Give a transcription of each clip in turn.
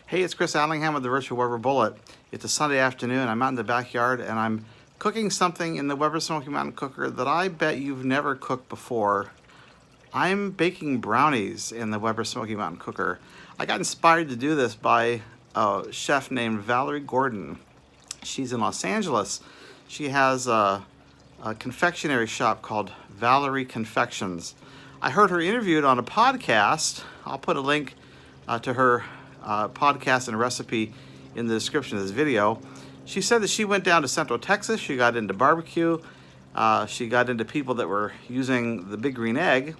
Hey, it's Chris Allingham with the Virtual Weber Bullet. It's a Sunday afternoon. I'm out in the backyard and I'm cooking something in the Weber Smokey Mountain Cooker that I bet you've never cooked before. I'm baking brownies in the Weber Smokey Mountain Cooker. I got inspired to do this by a chef named Valerie Gordon. She's in Los Angeles. She has a confectionery shop called Valerie Confections. I heard her interviewed on a podcast. I'll put a link to her podcast and a recipe in the description of this video. She said that she went down to Central Texas. She got into barbecue. She got into people that were using the big green egg,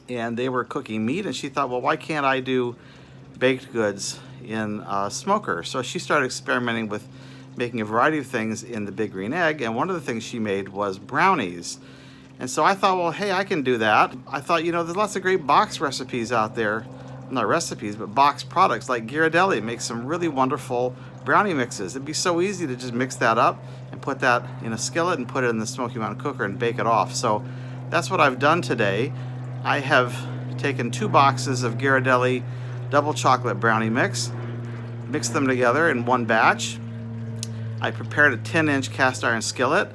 and they were cooking meat, and she thought, well, why can't I do baked goods in a smoker? So she started experimenting with making a variety of things in the big green egg, and one of the things she made was brownies. And so I thought, well, hey, I can do that. I thought, you know, there's lots of great box recipes out there. Not recipes, but box products like Ghirardelli makes some really wonderful brownie mixes. It'd be so easy to just mix that up and put that in a skillet and put it in the Smoky Mountain Cooker and bake it off. So that's what I've done today. I have taken 2 boxes of Ghirardelli double chocolate brownie mix, mixed them together in one batch. I prepared a 10-inch cast iron skillet.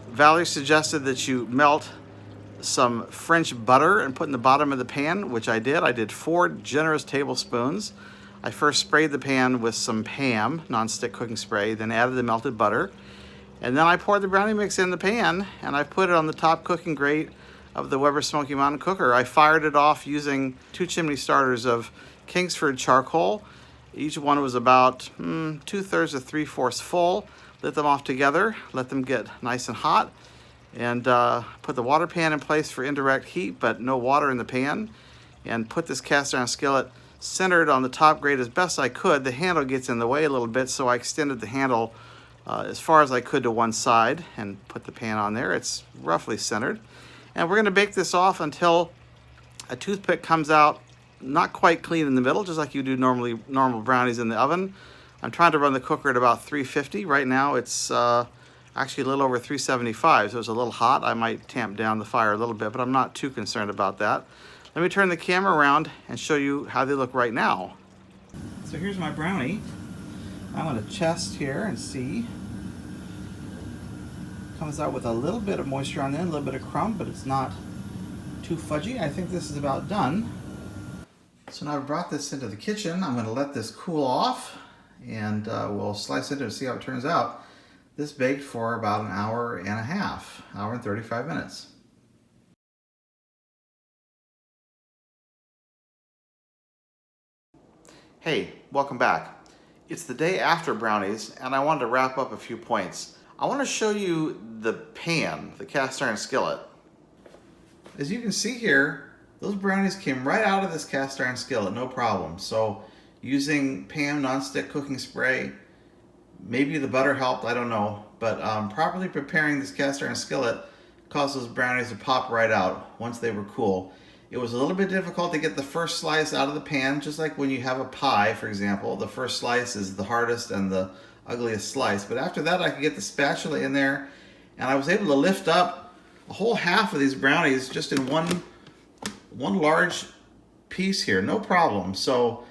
Valerie suggested that you melt some French butter and put in the bottom of the pan, which I did. I did 4 generous tablespoons. I first sprayed the pan with some Pam nonstick cooking spray, then added the melted butter, and then I poured the brownie mix in the pan and I put it on the top cooking grate of the Weber Smokey Mountain Cooker. I fired it off using 2 chimney starters of Kingsford charcoal. Each one was about 2/3 to 3/4 full. Lit them off together, let them get nice and hot, and put the water pan in place for indirect heat, but no water in the pan, and put this cast iron skillet centered on the top grate as best I could. The handle gets in the way a little bit, so I extended the handle as far as I could to one side and put the pan on there. It's roughly centered. And we're gonna bake this off until a toothpick comes out not quite clean in the middle, just like you do normal brownies in the oven. I'm trying to run the cooker at about 350. Right now it's actually a little over 375, so it's a little hot. I might tamp down the fire a little bit, but I'm not too concerned about that. Let me turn the camera around and show you how they look right now. So here's my brownie. I'm going to test here and see. Comes out with a little bit of moisture on the end, a little bit of crumb, but it's not too fudgy. I think this is about done. So now I've brought this into the kitchen. I'm going to let this cool off, and we'll slice it and see how it turns out. This baked for about an hour and a half, hour and 35 minutes. Hey, welcome back. It's the day after brownies, and I wanted to wrap up a few points. I want to show you the pan, the cast iron skillet. As you can see here, those brownies came right out of this cast iron skillet, no problem. So using Pam nonstick cooking spray, maybe the butter helped, I don't know, but properly preparing this cast iron skillet caused those brownies to pop right out once they were cool. It was a little bit difficult to get the first slice out of the pan, just like when you have a pie, for example. The first slice is the hardest and the ugliest slice, but after that I could get the spatula in there, and I was able to lift up a whole half of these brownies just in one large piece here, no problem. So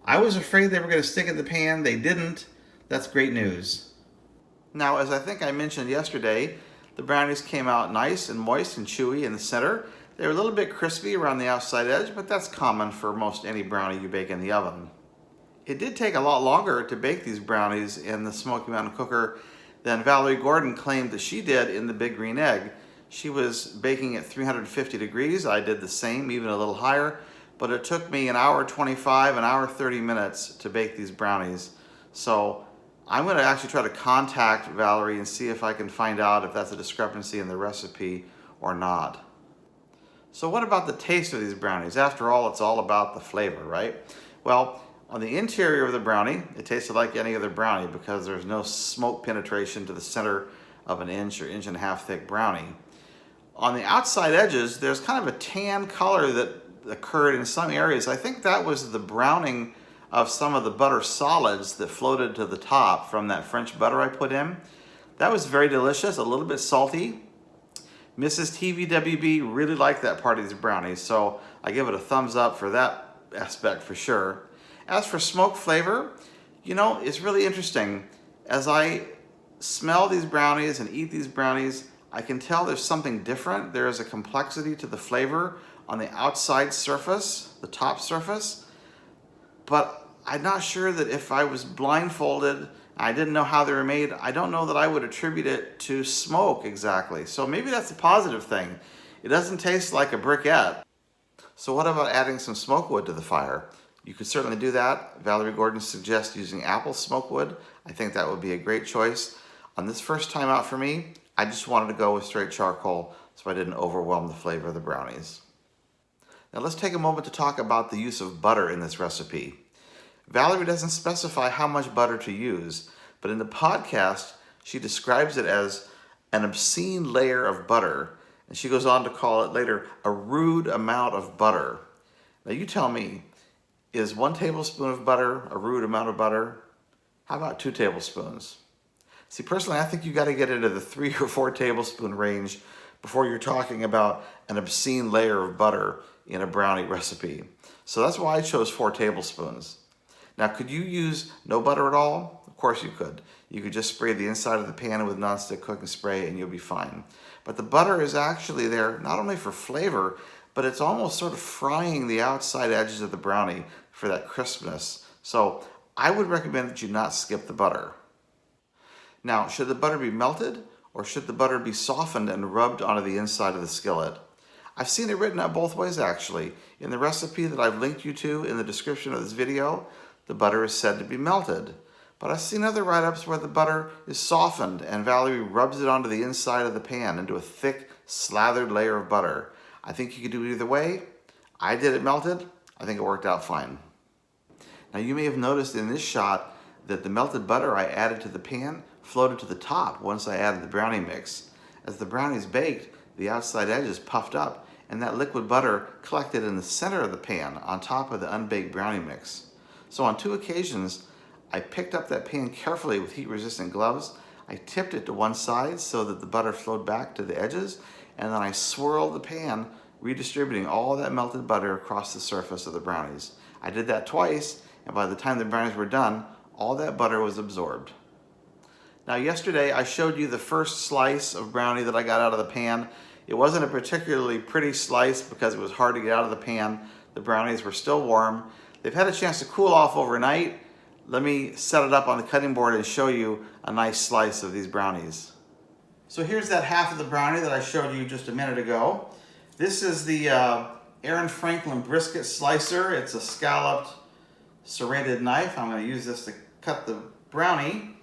I was afraid they were going to stick in the pan. They didn't. That's great news. Now, as I think I mentioned yesterday, the brownies came out nice and moist and chewy in the center. They were a little bit crispy around the outside edge, but that's common for most any brownie you bake in the oven. It did take a lot longer to bake these brownies in the Smoky Mountain Cooker than Valerie Gordon claimed that she did in the big green egg. She was baking at 350 degrees. I did the same, even a little higher, but it took me an hour 25, an hour 30 minutes to bake these brownies. So I'm going to actually try to contact Valerie and see if I can find out if that's a discrepancy in the recipe or not. So what about the taste of these brownies? After all, it's all about the flavor, right? Well, on the interior of the brownie, it tasted like any other brownie because there's no smoke penetration to the center of an inch or inch and a half thick brownie. On the outside edges, there's kind of a tan color that occurred in some areas. I think that was the browning of some of the butter solids that floated to the top from that French butter I put in. That was very delicious, a little bit salty. Mrs. TVWB really liked that part of these brownies, so I give it a thumbs up for that aspect for sure. As for smoke flavor, you know, it's really interesting. As I smell these brownies and eat these brownies, I can tell there's something different. There is a complexity to the flavor on the outside surface, the top surface, but I'm not sure that if I was blindfolded, I didn't know how they were made, I don't know that I would attribute it to smoke exactly. So maybe that's a positive thing. It doesn't taste like a briquette. So what about adding some smoke wood to the fire? You could certainly do that. Valerie Gordon suggests using apple smoke wood. I think that would be a great choice. On this first time out for me, I just wanted to go with straight charcoal so I didn't overwhelm the flavor of the brownies. Now let's take a moment to talk about the use of butter in this recipe. Valerie doesn't specify how much butter to use, but in the podcast, she describes it as an obscene layer of butter, and she goes on to call it later a rude amount of butter. Now you tell me, is 1 tablespoon of butter a rude amount of butter? How about 2 tablespoons? See, personally, I think you got to get into the 3 or 4 tablespoon range before you're talking about an obscene layer of butter in a brownie recipe. So that's why I chose 4 tablespoons. Now, could you use no butter at all? Of course you could. You could just spray the inside of the pan with nonstick cooking spray and you'll be fine. But the butter is actually there not only for flavor, but it's almost sort of frying the outside edges of the brownie for that crispness. So I would recommend that you not skip the butter. Now, should the butter be melted or should the butter be softened and rubbed onto the inside of the skillet? I've seen it written out both ways actually. In the recipe that I've linked you to in the description of this video, the butter is said to be melted. But I've seen other write-ups where the butter is softened and Valerie rubs it onto the inside of the pan into a thick, slathered layer of butter. I think you could do it either way. I did it melted. I think it worked out fine. Now you may have noticed in this shot that the melted butter I added to the pan floated to the top once I added the brownie mix. As the brownies baked, the outside edges puffed up and that liquid butter collected in the center of the pan on top of the unbaked brownie mix. So on 2 occasions, I picked up that pan carefully with heat-resistant gloves. I tipped it to one side so that the butter flowed back to the edges, and then I swirled the pan, redistributing all that melted butter across the surface of the brownies. I did that twice, and by the time the brownies were done, all that butter was absorbed. Now yesterday, I showed you the first slice of brownie that I got out of the pan. It wasn't a particularly pretty slice because it was hard to get out of the pan. The brownies were still warm. They've had a chance to cool off overnight. Let me set it up on the cutting board and show you a nice slice of these brownies. So here's that half of the brownie that I showed you just a minute ago. This is the Aaron Franklin brisket slicer. It's a scalloped serrated knife. I'm going to use this to cut the brownie.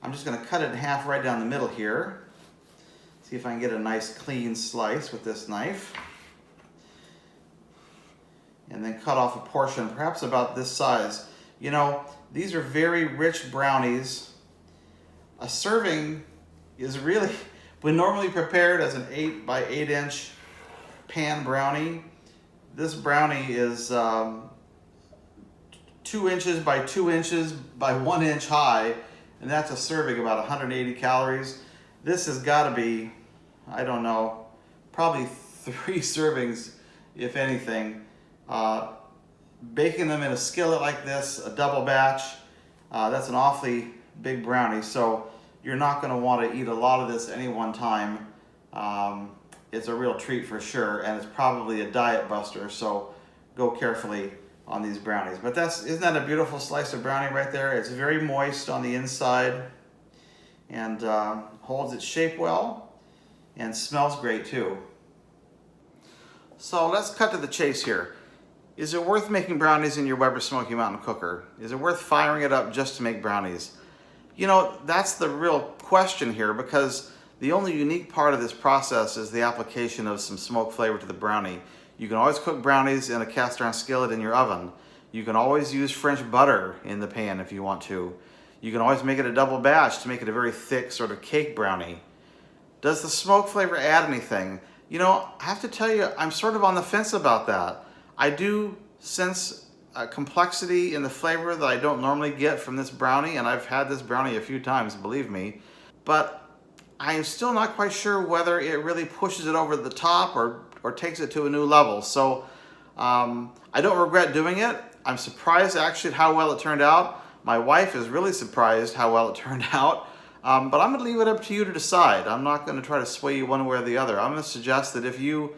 I'm just going to cut it in half right down the middle here. See if I can get a nice clean slice with this knife. And then cut off a portion, perhaps about this size. You know, these are very rich brownies. A serving is really, when normally prepared as an 8 by 8 inch pan brownie, this brownie is 2 inches by 2 inches by 1 inch high, and that's a serving, about 180 calories. This has got to be, I don't know, probably 3 servings, if anything. Baking them in a skillet like this, a double batch, that's an awfully big brownie, so you're not going to want to eat a lot of this any one time. It's a real treat for sure, and it's probably a diet buster, so go carefully on these brownies. But isn't that a beautiful slice of brownie right there? It's very moist on the inside and holds its shape well and smells great too. So let's cut to the chase here. Is it worth making brownies in your Weber Smokey Mountain Cooker? Is it worth firing it up just to make brownies? You know, that's the real question here, because the only unique part of this process is the application of some smoke flavor to the brownie. You can always cook brownies in a cast iron skillet in your oven. You can always use French butter in the pan if you want to. You can always make it a double batch to make it a very thick sort of cake brownie. Does the smoke flavor add anything? You know, I have to tell you, I'm sort of on the fence about that. I do sense a complexity in the flavor that I don't normally get from this brownie, and I've had this brownie a few times, believe me, but I'm still not quite sure whether it really pushes it over the top or takes it to a new level. So I don't regret doing it. I'm surprised actually at how well it turned out. My wife is really surprised how well it turned out. But I'm going to leave it up to you to decide. I'm not going to try to sway you one way or the other. I'm going to suggest that if you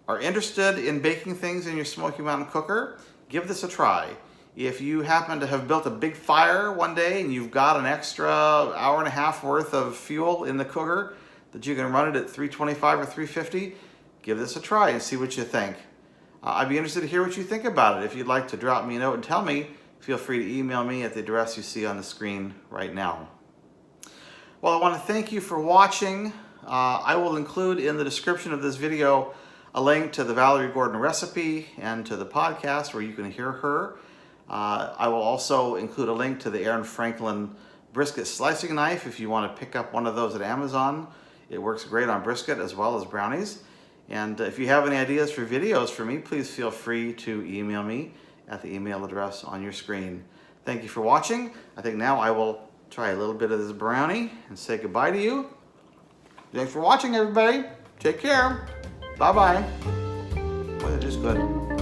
are interested in baking things in your Smoky Mountain Cooker, give this a try. If you happen to have built a big fire one day and you've got an extra hour and a half worth of fuel in the cooker that you can run it at 325 or 350, give this a try and see what you think. I'd be interested to hear what you think about it. If you'd like to drop me a note and tell me, feel free to email me at the address you see on the screen right now. Well, I want to thank you for watching. I will include in the description of this video a link to the Valerie Gordon recipe and to the podcast where you can hear her. I will also include a link to the Aaron Franklin brisket slicing knife if you want to pick up one of those at Amazon. It works great on brisket as well as brownies. And if you have any ideas for videos for me, please feel free to email me at the email address on your screen. Thank you for watching. I think now I will try a little bit of this brownie and say goodbye to you. Thanks for watching, everybody. Take care. Bye-bye. Boy, that is good.